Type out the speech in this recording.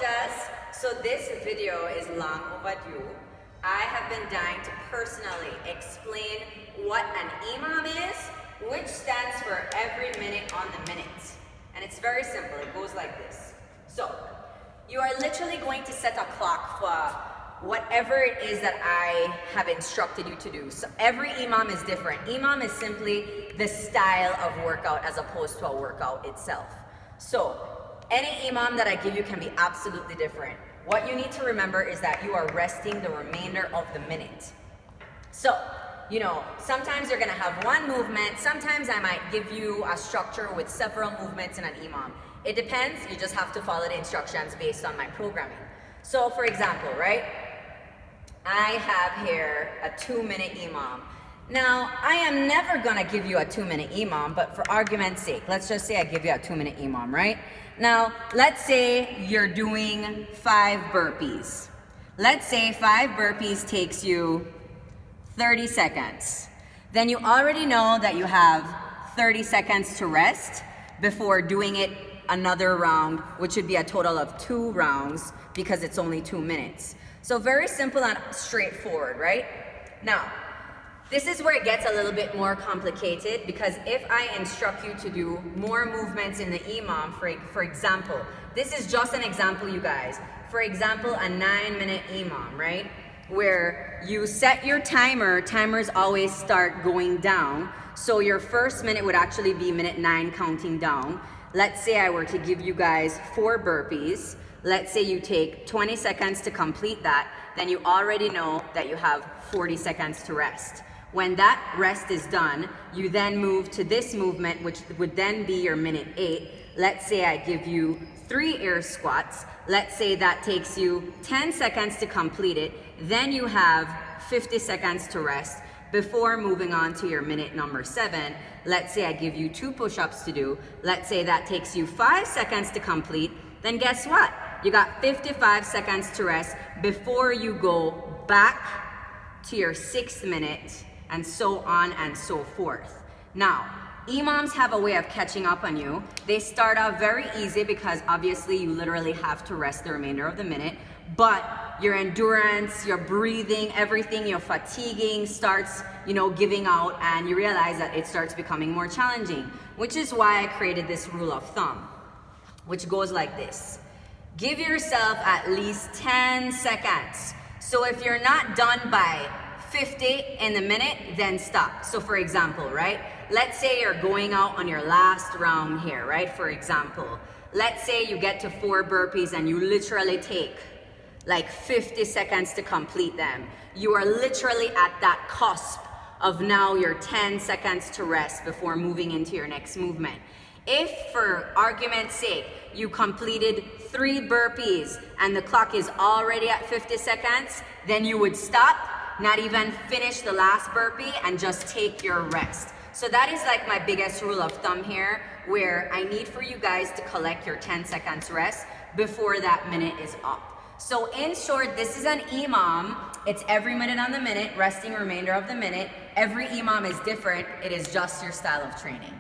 Jess. So this video is long overdue. I have been dying to personally explain what an Emom is, which stands for every minute on the minute. And it's very simple, it goes like this. So, you are literally going to set a clock for whatever it is that I have instructed you to do. So every Emom is different. Emom is simply the style of workout as opposed to a workout itself. So any Emom that I give you can be absolutely different. What you need to remember is that you are resting the remainder of the minute. So, you know, sometimes you're gonna have one movement, sometimes I might give you a structure with several movements in an Emom. It depends, you just have to follow the instructions based on my programming. So for example, right, I have here a 2-minute Emom. Now, I am never gonna give you a 2-minute Emom, but for argument's sake, let's just say I give you a 2-minute Emom, right? Now, let's say you're doing 5 burpees. Let's say 5 burpees takes you 30 seconds. Then you already know that you have 30 seconds to rest before doing it another round, which would be a total of 2 rounds because it's only 2 minutes. So very simple and straightforward, right? Now, this is where it gets a little bit more complicated because if I instruct you to do more movements in the Emom, for example, this is just an example, you guys. For example, a 9-minute Emom, right? Where you set your timer, timers always start going down. So your first minute would actually be minute 9 counting down. Let's say I were to give you guys 4 burpees. Let's say you take 20 seconds to complete that, then you already know that you have 40 seconds to rest. When that rest is done, you then move to this movement, which would then be your minute 8. Let's say I give you 3 air squats. Let's say that takes you 10 seconds to complete it. Then you have 50 seconds to rest before moving on to your minute number 7. Let's say I give you 2 push-ups to do. Let's say that takes you 5 seconds to complete. Then guess what? You got 55 seconds to rest before you go back to your 6th minute, and so on and so forth. Now, Emoms have a way of catching up on you. They start out very easy because obviously you literally have to rest the remainder of the minute, but your endurance, your breathing, everything, your fatiguing starts, giving out, and you realize that it starts becoming more challenging, which is why I created this rule of thumb, which goes like this. Give yourself at least 10 seconds. So if you're not done by 50 in the minute, then stop. So for example, right? Let's say you're going out on your last round here, right? For example, let's say you get to 4 burpees and you literally take like 50 seconds to complete them. You are literally at that cusp of now your 10 seconds to rest before moving into your next movement. If, for argument's sake, you completed 3 burpees and the clock is already at 50 seconds, then you would stop, not even finish the last burpee, and just take your rest. So that is like my biggest rule of thumb here, where I need for you guys to collect your 10 seconds rest before that minute is up. So in short, this is an Emom. It's every minute on the minute, resting remainder of the minute. Every Emom is different. It is just your style of training.